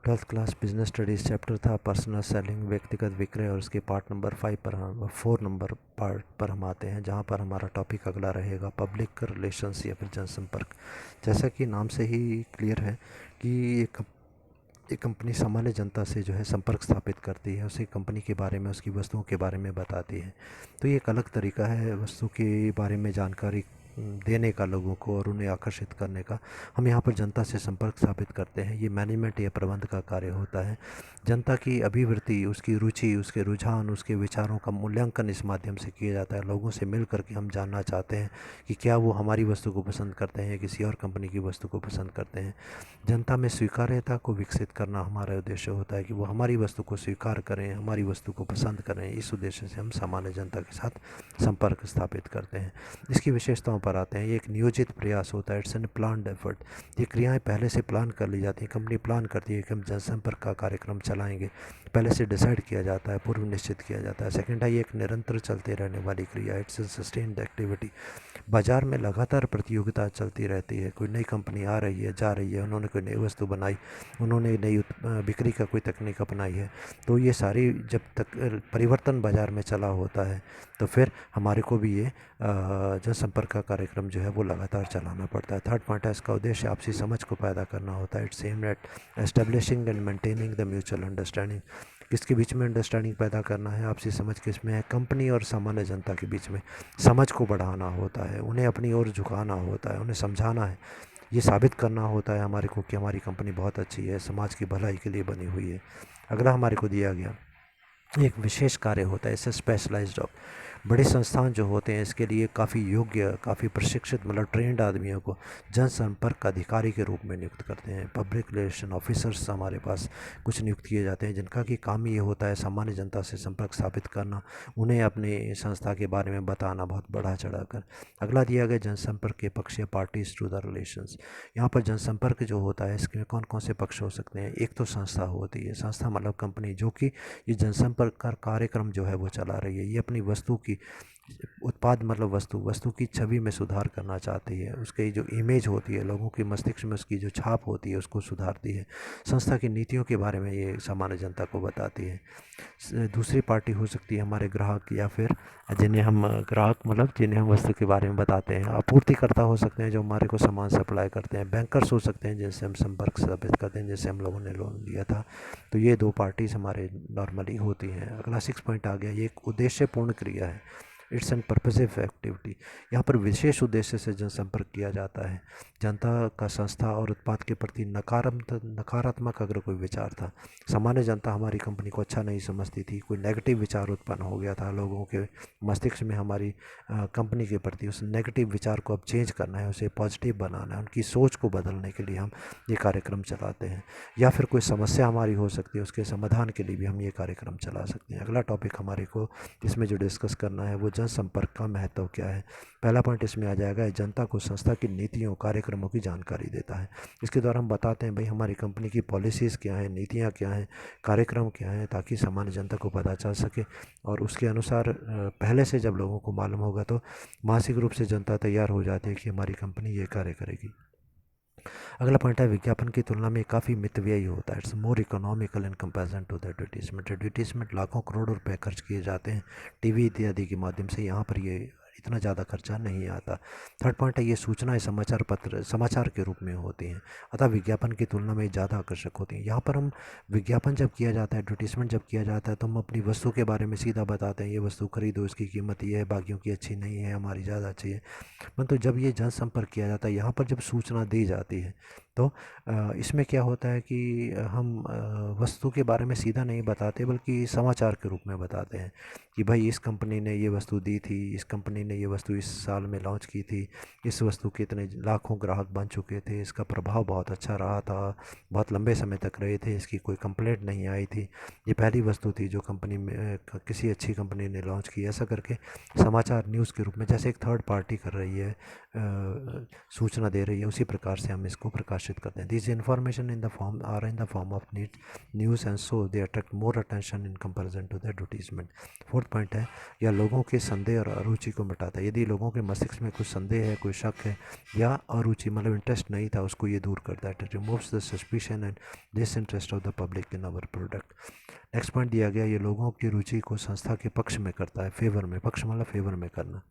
12th class business studies chapter था personal selling, व्यक्तिगत विक्रय, और उसके पार्ट नंबर 4 नंबर पार्ट पर हम आते हैं, जहाँ पर हमारा टॉपिक अगला रहेगा पब्लिक रिलेशंस या फिर जनसंपर्क। जैसा कि नाम से ही क्लियर है कि एक कंपनी सामान्य जनता से जो है संपर्क स्थापित करती है, उसी कंपनी के बारे में, उसकी वस्तुओं के बारे में बताती है। तो ये एक अलग तरीका है वस्तु के बारे में जानकारी देने का लोगों को और उन्हें आकर्षित करने का। हम यहाँ पर जनता से संपर्क स्थापित करते हैं, ये मैनेजमेंट या प्रबंध का कार्य होता है। जनता की अभिवृत्ति, उसकी रुचि, उसके रुझान, उसके विचारों का मूल्यांकन इस माध्यम से किया जाता है। लोगों से मिल करके हम जानना चाहते हैं कि क्या वो हमारी वस्तु को पसंद करते हैं या किसी और कंपनी की वस्तु को पसंद करते हैं। जनता में स्वीकार्यता को विकसित करना हमारा उद्देश्य होता है कि वो हमारी वस्तु को स्वीकार करें, हमारी वस्तु को पसंद करें। इस उद्देश्य से हम सामान्य जनता के साथ संपर्क स्थापित करते हैं। इसकी विशेषताओं पर आते हैं। ये एक नियोजित प्रयास होता है, इट्स एन प्लान्ड एफर्ट। ये क्रियाएं पहले से प्लान कर ली जाती हैं। कंपनी प्लान करती है कि हम जनसंपर्क का कार्यक्रम चलाएंगे, पहले से डिसाइड किया जाता है, पूर्व निश्चित किया जाता है। सेकेंड है, ये एक निरंतर चलते रहने वाली क्रिया, इट्स एन सस्टेन्ड एक्टिविटी। बाज़ार में लगातार प्रतियोगिता चलती रहती है। कोई नई कंपनी आ रही है, जा रही है, उन्होंने कोई नई वस्तु बनाई, उन्होंने नई बिक्री का कोई तकनीक अपनाई है। तो ये सारी जब तक परिवर्तन बाज़ार में चला होता है तो फिर हमारे को भी ये जनसंपर्क का कार्यक्रम जो है वो लगातार चलाना पड़ता है। थर्ड पॉइंट है, इसका उद्देश्य आपसी समझ को पैदा करना होता है। It's aimed at establishing and maintaining the mutual understanding. किसके बीच में अंडरस्टैंडिंग पैदा करना है, आपसी समझ किस में है? कंपनी और सामान्य जनता के बीच में समझ को बढ़ाना होता है, उन्हें अपनी ओर झुकाना होता है, उन्हें समझाना है, ये साबित करना होता है हमारे को कि हमारी कंपनी बहुत अच्छी है, समाज की भलाई के लिए बनी हुई है। अगला हमारे को दिया गया एक विशेष कार्य होता है, इससे स्पेशलाइज्ड जॉब। बड़े संस्थान जो होते हैं इसके लिए काफ़ी योग्य, काफ़ी प्रशिक्षित, मतलब ट्रेंड आदमियों को जनसंपर्क अधिकारी के रूप में नियुक्त करते हैं। पब्लिक रिलेशन ऑफिसर्स हमारे पास कुछ नियुक्त किए जाते हैं, जिनका कि काम ये होता है सामान्य जनता से संपर्क स्थापित करना, उन्हें अपने संस्था के बारे में बताना बहुत बढ़ा चढ़ा कर। अगला दिया गया जनसंपर्क के पक्ष या पार्टीज टू द रिलेशंस। यहाँ पर जनसंपर्क जो होता है इसमें कौन कौन से पक्ष हो सकते हैं? एक तो संस्था होती है, संस्था मतलब कंपनी, जो कि ये जनसंपर्क का कार्यक्रम जो है वो चला रही है। ये अपनी वस्तु की उत्पाद मतलब वस्तु की छवि में सुधार करना चाहती है। उसकी जो इमेज होती है, लोगों के मस्तिष्क में उसकी जो छाप होती है उसको सुधारती है। संस्था की नीतियों के बारे में ये सामान्य जनता को बताती है। दूसरी पार्टी हो सकती है हमारे ग्राहक, या फिर जिन्हें हम ग्राहक मतलब जिन्हें हम वस्तु के बारे में बताते हैं। आपूर्तिकर्ता हो सकते हैं जो हमारे को सामान सप्लाई करते हैं। बैंकर्स हो सकते हैं जिनसे हम संपर्क स्थापित करते हैं, जैसे हम लोगों ने लोन लिया था। तो ये दो पार्टीज हमारे नॉर्मली होती हैं। अगला 6 पॉइंट आ गया, ये एक उद्देश्यपूर्ण क्रिया है, इट्स एन पर्पसिव एक्टिविटी। यहाँ पर विशेष उद्देश्य से जनसंपर्क किया जाता है। जनता का संस्था और उत्पाद के प्रति नकारात्मक अगर कोई विचार था, सामान्य जनता हमारी कंपनी को अच्छा नहीं समझती थी, कोई नेगेटिव विचार उत्पन्न हो गया था लोगों के मस्तिष्क में हमारी कंपनी के प्रति, उस नेगेटिव विचार को अब चेंज करना है, उसे पॉजिटिव बनाना है, उनकी सोच को बदलने के लिए हम ये कार्यक्रम चलाते हैं। या फिर कोई समस्या हमारी हो सकती है, उसके समाधान के लिए भी हम ये कार्यक्रम चला सकते हैं। अगला टॉपिक हमारे को इसमें जो डिस्कस करना है वो जनसंपर्क का महत्व क्या है। पहला पॉइंट इसमें आ जाएगा, जनता को संस्था की नीतियों कार्यक्रमों की जानकारी देता है। इसके द्वारा हम बताते हैं भाई हमारी कंपनी की पॉलिसीज़ क्या हैं, नीतियाँ क्या हैं, कार्यक्रम क्या हैं, ताकि सामान्य जनता को पता चल सके और उसके अनुसार पहले से जब लोगों को मालूम होगा तो मानसिक रूप से जनता तैयार हो जाती है कि हमारी कंपनी ये कार्य करेगी। अगला पॉइंट है, विज्ञापन की तुलना में काफ़ी मितव्ययी होता है। It's more economical in comparison to the advertisement. Advertisement लाखों करोड़ रुपए खर्च किए जाते हैं टीवी इत्यादि के माध्यम से, यहाँ पर ये इतना ज़्यादा खर्चा नहीं आता। थर्ड पॉइंट है, ये सूचनाएं समाचार पत्र समाचार के रूप में होती हैं, अतः विज्ञापन की तुलना में ज़्यादा आकर्षक होती हैं। यहाँ पर हम विज्ञापन जब किया जाता है, एडवर्टीजमेंट जब किया जाता है, तो हम अपनी वस्तु के बारे में सीधा बताते हैं, ये वस्तु खरीदो, इसकी कीमत ये है, बाकियों की अच्छी नहीं है, हमारी ज़्यादा अच्छी है। मतलब जब ये जनसंपर्क किया जाता है, यहाँ पर जब सूचना दी जाती है तो इसमें क्या होता है कि हम वस्तु के बारे में सीधा नहीं बताते बल्कि समाचार के रूप में बताते हैं कि भाई इस कंपनी ने ये वस्तु दी थी, इस कंपनी ने ये वस्तु इस साल में लॉन्च की थी, इस वस्तु के इतने लाखों ग्राहक बन चुके थे, इसका प्रभाव बहुत अच्छा रहा था, बहुत लंबे समय तक रहे थे, इसकी कोई कंप्लेंट नहीं आई थी, ये पहली वस्तु थी जो कंपनी में किसी अच्छी कंपनी ने लॉन्च की। ऐसा करके समाचार न्यूज़ के रूप में जैसे एक थर्ड पार्टी कर रही है, सूचना दे रही है, उसी प्रकार से हम इसको प्रकाशित आकर्षित करते हैं। This information in the form of news and so they attract more attention in comparison to the advertisement. Fourth point है, या लोगों के संदेह और अरुचि को मिटाता है। यदि लोगों के मस्तिष्क में कुछ संदेह है, कोई शक है या अरुचि मतलब इंटरेस्ट नहीं था, उसको ये दूर करता है। It removes the suspicion and disinterest of the public in our product. Next point दिया गया, ये लोगों की रुचि को संस्था के पक्ष में करता है, फेवर में, पक्ष मतलब फेवर में करना।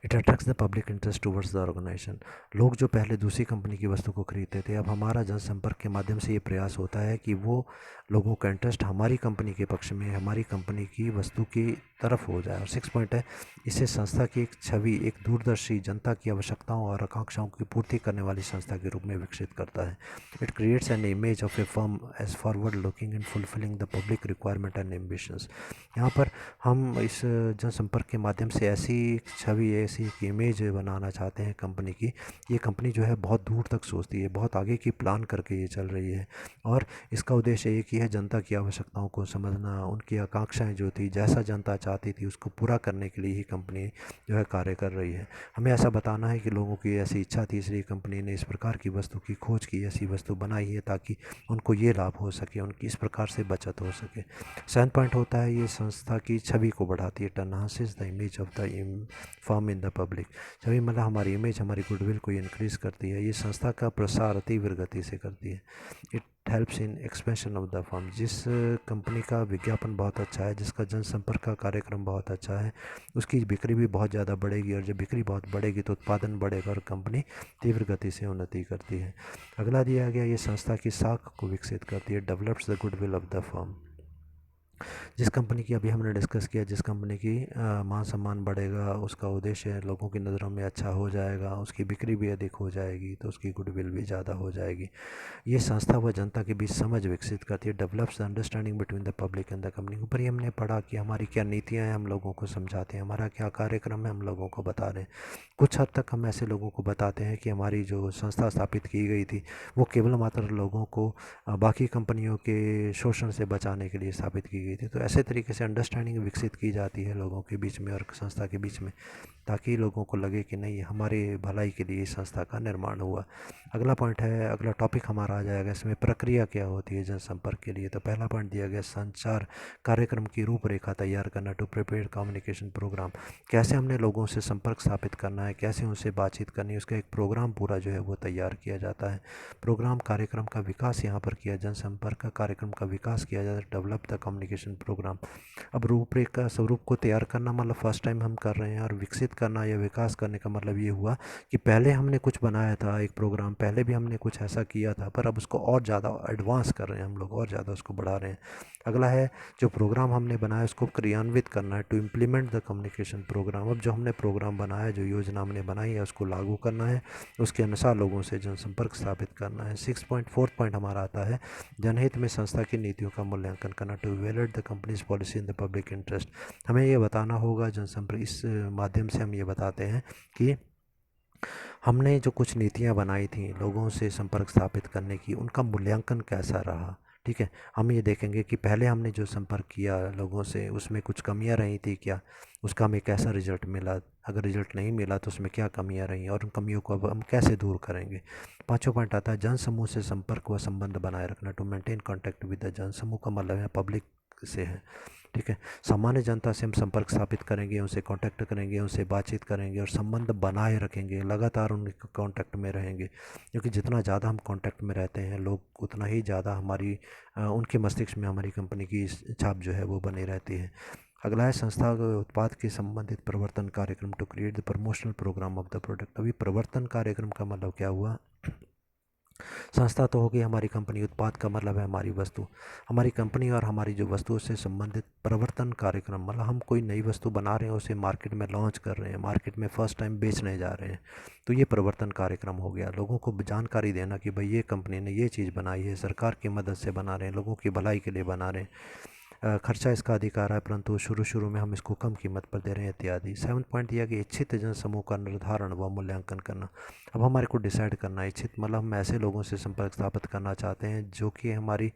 It attracts the public interest towards the organisation. लोग जो पहले दूसरी कंपनी की वस्तु को खरीदते थे, अब हमारा जनसंपर्क के माध्यम से ये प्रयास होता है कि वो लोगों का इंटरेस्ट हमारी कंपनी के पक्ष में, हमारी कंपनी की वस्तु की तरफ हो जाए। और सिक्स पॉइंट है, इसे संस्था की एक छवि एक दूरदर्शी, जनता की आवश्यकताओं और आकांक्षाओं की पूर्ति करने वाली संस्था के रूप में विकसित करता है। It creates an image of a firm as forward looking and fulfilling the public requirement and ambitions. यहाँ पर हम इस जनसंपर्क के माध्यम से ऐसी छवि, ऐसी एक इमेज बनाना चाहते हैं कंपनी की। ये कंपनी जो है बहुत दूर तक सोचती है, बहुत आगे की प्लान करके ये चल रही है, और इसका उद्देश्य एक ही है, जनता की आवश्यकताओं को समझना, उनकी आकांक्षाएं जो थी, जैसा जनता चाहती थी उसको पूरा करने के लिए ही कंपनी जो है कार्य कर रही है। हमें ऐसा बताना है कि लोगों की ऐसी इच्छा थी, इसलिए कंपनी ने इस प्रकार की वस्तु की खोज की, ऐसी वस्तु बनाई है ताकि उनको ये लाभ हो सके, उनकी इस प्रकार से बचत हो सके। सेवन पॉइंट होता है, ये संस्था की छवि को बढ़ाती है। Enhances the image of the firm in the public. छवि मतलब हमारी इमेज, हमारी गुडविल को इनक्रीज़ करती है। ये संस्था का प्रसार तीव्र गति से करती है। It helps in expansion of the firm. जिस कंपनी का विज्ञापन बहुत अच्छा है, जिसका जनसंपर्क का कार्यक्रम बहुत अच्छा है, उसकी बिक्री भी बहुत ज़्यादा बढ़ेगी, और जब बिक्री बहुत बढ़ेगी तो उत्पादन बढ़ेगा और कंपनी तीव्र गति से उन्नति करती है। अगला दिया गया, ये संस्था की साख को विकसित करती है। Develops the goodwill of the firm. जिस कंपनी की अभी हमने डिस्कस किया, जिस कंपनी की मान सम्मान बढ़ेगा, उसका उद्देश्य लोगों की नज़रों में अच्छा हो जाएगा, उसकी बिक्री भी अधिक हो जाएगी, तो उसकी गुडविल भी ज़्यादा हो जाएगी। ये संस्था व जनता के बीच समझ विकसित करती है। Develops the understanding between the public and the company. ऊपर ही हमने पढ़ा कि हमारी क्या नीतियाँ हैं, हम लोगों को समझाते हैं, हमारा क्या कार्यक्रम है, हम लोगों को बता रहे हैं। कुछ हद तक हम ऐसे लोगों को बताते हैं कि हमारी जो संस्था स्थापित की गई थी वो केवल मात्र लोगों को बाकी कंपनियों के शोषण से बचाने के लिए स्थापित की गई थी। तो ऐसे तरीके से अंडरस्टैंडिंग विकसित की जाती है लोगों के बीच में और संस्था के बीच में, ताकि लोगों को लगे कि नहीं, हमारे भलाई के लिए इस संस्था का निर्माण हुआ। अगला पॉइंट है, अगला टॉपिक हमारा आ जाएगा, इसमें प्रक्रिया क्या होती है जनसंपर्क के लिए। तो पहला पॉइंट दिया गया, संचार कार्यक्रम की रूपरेखा तैयार करना, टू प्रिपेयर कम्युनिकेशन प्रोग्राम। कैसे हमने लोगों से संपर्क स्थापित करना है, कैसे उनसे बातचीत करनी है, उसका एक प्रोग्राम पूरा जो है वो तैयार किया जाता है। प्रोग्राम कार्यक्रम का विकास यहाँ पर किया, जनसंपर्क का कार्यक्रम का विकास किया जाता है। Develop the communication programme. अब रूपरेखा स्वरूप को तैयार करना मतलब फर्स्ट टाइम हम कर रहे हैं, और विकसित करना या विकास करने का मतलब ये हुआ कि पहले हमने कुछ बनाया था, एक प्रोग्राम पहले भी हमने कुछ ऐसा किया था, पर अब उसको और ज़्यादा एडवांस कर रहे हैं हम लोग, और ज़्यादा उसको बढ़ा रहे हैं। अगला है, जो प्रोग्राम हमने बनाया उसको क्रियान्वित करना है, to implement the communication programme. अब जो हमने प्रोग्राम बनाया, जो योजना हमने बनाई है, उसको लागू करना है, उसके अनुसार लोगों से जनसंपर्क स्थापित करना है। फोर्थ पॉइंट हमारा आता है, जनहित में संस्था की नीतियों का मूल्यांकन करना, to evaluate the company's policy in the public interest. हमें ये बताना होगा, जनसंपर्क इस माध्यम से हम ये बताते हैं कि हमने जो कुछ नीतियाँ बनाई थी लोगों से संपर्क स्थापित करने की, उनका मूल्यांकन कैसा रहा। ठीक है, हम ये देखेंगे कि पहले हमने जो संपर्क किया लोगों से, उसमें कुछ कमियां रही थी क्या, उसका हमें कैसा रिजल्ट मिला, अगर रिजल्ट नहीं मिला तो उसमें क्या कमियां रही, और उन कमियों को अब हम कैसे दूर करेंगे। पाँचों पॉइंट आता है, जन समूह से संपर्क व संबंध बनाए रखना, to maintain contact with the जन समूह का मतलब है पब्लिक से है। ठीक है, सामान्य जनता से हम संपर्क स्थापित करेंगे, उनसे कांटेक्ट करेंगे, उनसे बातचीत करेंगे और संबंध बनाए रखेंगे, लगातार उनके कांटेक्ट में रहेंगे, क्योंकि जितना ज़्यादा हम कांटेक्ट में रहते हैं लोग, उतना ही ज़्यादा हमारी उनके मस्तिष्क में हमारी कंपनी की छाप जो है वो बनी रहती है। अगला है, संस्था के उत्पाद के संबंधित प्रवर्तन कार्यक्रम, to create the promotional programme of the product. अभी प्रवर्तन कार्यक्रम का मतलब क्या हुआ, संस्था तो होगी हमारी कंपनी, उत्पाद का मतलब है हमारी वस्तु। हमारी कंपनी और हमारी जो वस्तुओं से संबंधित प्रवर्तन कार्यक्रम मतलब हम कोई नई वस्तु बना रहे हैं, उसे मार्केट में लॉन्च कर रहे हैं, मार्केट में फ़र्स्ट टाइम बेचने जा रहे हैं, तो ये प्रवर्तन कार्यक्रम हो गया। लोगों को जानकारी देना कि भाई ये कंपनी ने ये चीज़ बनाई है, सरकार की मदद से बना रहे हैं, लोगों की भलाई के लिए बना रहे हैं, खर्चा इसका अधिकार है परंतु शुरू में हम इसको कम कीमत पर दे रहे हैं इत्यादि। 7 पॉइंट दिया कि इच्छित जन समूह का निर्धारण व मूल्यांकन करना। अब हमारे को डिसाइड करना है, इच्छित मतलब हम ऐसे लोगों से संपर्क स्थापित करना चाहते हैं जो कि हमारी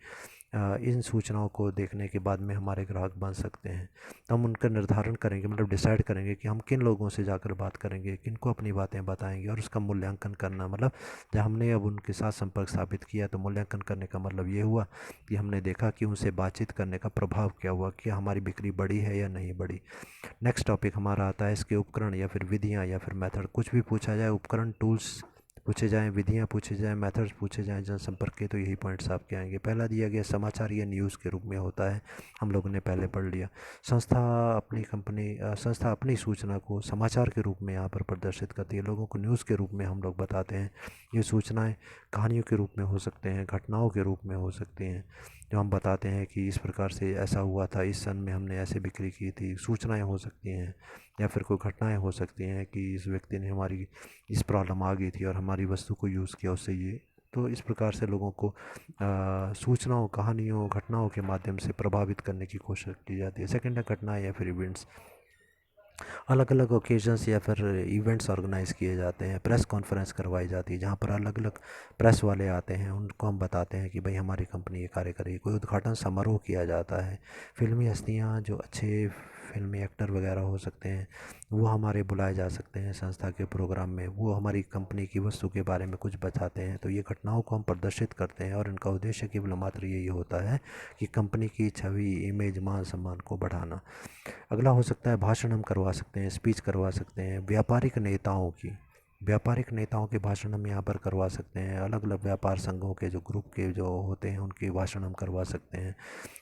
इन सूचनाओं को देखने के बाद में हमारे ग्राहक बन सकते हैं। तो हम उनका निर्धारण करेंगे, मतलब डिसाइड करेंगे कि हम किन लोगों से जाकर बात करेंगे, किन को अपनी बातें बताएंगे, और उसका मूल्यांकन करना, मतलब जब हमने अब उनके साथ संपर्क स्थापित किया तो मूल्यांकन करने का मतलब ये हुआ कि हमने देखा कि उनसे बातचीत करने का प्रभाव क्या हुआ, कि हमारी बिक्री बढ़ी है या नहीं बढ़ी। नेक्स्ट टॉपिक हमारा आता है इसके उपकरण या फिर विधियाँ या फिर मेथड। कुछ भी पूछा जाए, उपकरण टूल्स पूछे जाएँ, विधियाँ पूछे जाएँ, मेथड्स पूछे जाएँ जनसंपर्क के, तो यही पॉइंट्स आपके आएंगे। पहला दिया गया समाचार या न्यूज़ के रूप में होता है, हम लोगों ने पहले पढ़ लिया। संस्था अपनी सूचना को समाचार के रूप में यहाँ पर प्रदर्शित करती है, लोगों को न्यूज़ के रूप में हम लोग बताते हैं। ये सूचनाएँ कहानियों के रूप में हो सकते हैं, घटनाओं के रूप में हो सकती हैं, जो हम बताते हैं कि इस प्रकार से ऐसा हुआ था, इस सन में हमने ऐसे बिक्री की थी। सूचनाएँ हो सकती हैं या फिर कोई घटनाएँ हो सकती हैं कि इस व्यक्ति ने हमारी इस प्रॉब्लम आ गई थी और हमारी वस्तु को यूज़ किया उससे ये। तो इस प्रकार से लोगों को सूचनाओं, कहानियों, घटनाओं के माध्यम से प्रभावित करने की कोशिश की जाती है। सेकंड है घटनाएँ या फिर इवेंट्स। अलग अलग ओकेजन्स या फिर इवेंट्स ऑर्गेनाइज़ किए जाते हैं, प्रेस कॉन्फ्रेंस करवाई जाती है जहाँ पर अलग अलग प्रेस वाले आते हैं, उनको हम बताते हैं कि भाई हमारी कंपनी ये कार्य करेगी। कोई उद्घाटन समारोह किया जाता है, फिल्मी हस्तियाँ जो अच्छे फिल्मी एक्टर वगैरह हो सकते हैं वो हमारे बुलाए जा सकते हैं संस्था के प्रोग्राम में, वो हमारी कंपनी की वस्तु के बारे में कुछ बताते हैं। तो ये घटनाओं को हम प्रदर्शित करते हैं और इनका उद्देश्य केवल मात्र यही होता है कि कंपनी की छवि, इमेज, मान सम्मान को बढ़ाना। अगला हो सकता है भाषण हम करवा सकते हैं, स्पीच करवा सकते हैं व्यापारिक नेताओं के भाषण हम यहाँ पर करवा सकते हैं। अलग अलग व्यापार संघों के जो ग्रुप के जो होते हैं उनके भाषण हम करवा सकते हैं।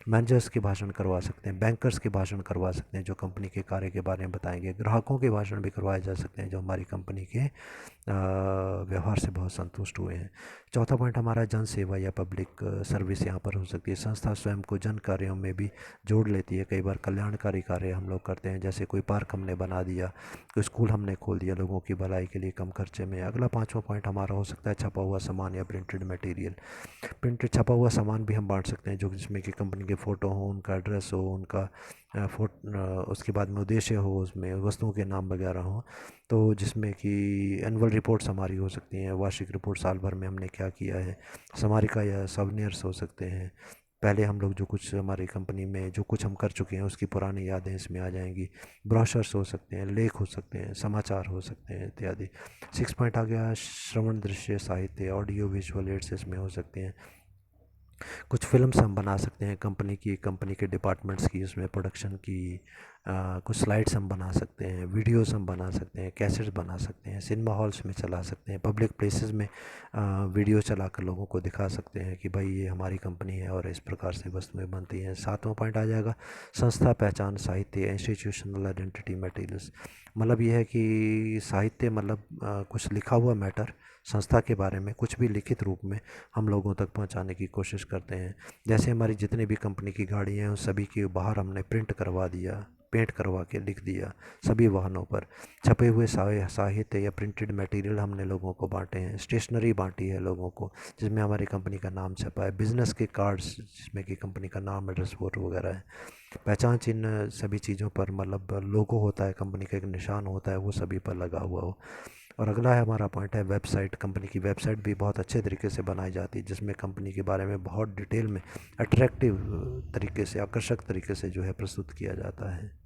मैनेजर्स के भाषण करवा सकते हैं, बैंकर्स के भाषण करवा सकते हैं जो कंपनी के कार्य के बारे में बताएंगे। ग्राहकों के भाषण भी करवाए जा सकते हैं जो हमारी कंपनी के व्यवहार से बहुत संतुष्ट हुए हैं। चौथा पॉइंट हमारा जन सेवा या पब्लिक सर्विस यहाँ पर हो सकती है। संस्था स्वयं को जन कार्यों में भी जोड़ लेती है। कई बार कल्याणकारी कार्य हम लोग करते हैं, जैसे कोई पार्क हमने बना दिया, कोई स्कूल हमने खोल दिया लोगों की भलाई के लिए कम खर्चे में। अगला पाँचवा पॉइंट हमारा हो सकता है छपा हुआ सामान या प्रिंटेड मटेरियल। प्रिंटेड छपा हुआ सामान भी हम बांट सकते हैं, जो जिसमें कि कंपनी के फ़ोटो हो, उनका एड्रेस हो, उनका उसके बाद में उद्देश्य हो, उसमें वस्तुओं के नाम वगैरह हो। तो जिसमें कि एनुअल रिपोर्ट्स हमारी हो सकती हैं, वार्षिक रिपोर्ट साल भर में हमने क्या किया है, स्मारिका या सॉवेनियर्स हो सकते हैं। पहले हम लोग जो कुछ हमारी कंपनी में जो कुछ हम कर चुके हैं उसकी पुरानी यादें इसमें आ जाएंगी। ब्रोशर्स हो सकते हैं, लेख हो सकते हैं, समाचार हो सकते हैं इत्यादि। सिक्स पॉइंट आ गया श्रवण दृश्य साहित्य, ऑडियो विजुअल एड्स इसमें हो सकते हैं। कुछ फ़िल्म्स हम बना सकते हैं कंपनी के डिपार्टमेंट्स की, उसमें प्रोडक्शन की। कुछ स्लाइड्स हम बना सकते हैं, वीडियोस हम बना सकते हैं, कैसेट्स बना सकते हैं, सिनेमा हॉल्स में चला सकते हैं, पब्लिक प्लेसेस में वीडियो चलाकर लोगों को दिखा सकते हैं कि भाई ये हमारी कंपनी है और इस प्रकार से वस्तुएं बनती हैं। सातवां पॉइंट आ जाएगा संस्था पहचान साहित्य, इंस्टीट्यूशनल आइडेंटिटी मटेरियल्स। मतलब ये है कि साहित्य मतलब कुछ लिखा हुआ मैटर संस्था के बारे में, कुछ भी लिखित रूप में हम लोगों तक पहुंचाने की कोशिश करते हैं। जैसे हमारी जितनी भी कंपनी की गाड़ियाँ हैं उन सभी के बाहर हमने प्रिंट करवा दिया, पेंट करवा के लिख दिया सभी वाहनों पर। छपे हुए साहित्य या प्रिंटेड मटेरियल हमने लोगों को बांटे हैं। स्टेशनरी बांटी है लोगों को जिसमें हमारी कंपनी का नाम छपा है। बिज़नेस के कार्ड्स जिसमें कि कंपनी का नाम, एड्रेस, फोटो वगैरह है। पहचान चिन्ह सभी चीज़ों पर, मतलब लोगो होता है कंपनी का, एक निशान होता है, वो सभी पर लगा हुआ हो। और अगला है हमारा पॉइंट है वेबसाइट। कंपनी की वेबसाइट भी बहुत अच्छे तरीके से बनाई जाती है जिसमें कंपनी के बारे में बहुत डिटेल में अट्रैक्टिव तरीके से, आकर्षक तरीके से जो है प्रस्तुत किया जाता है।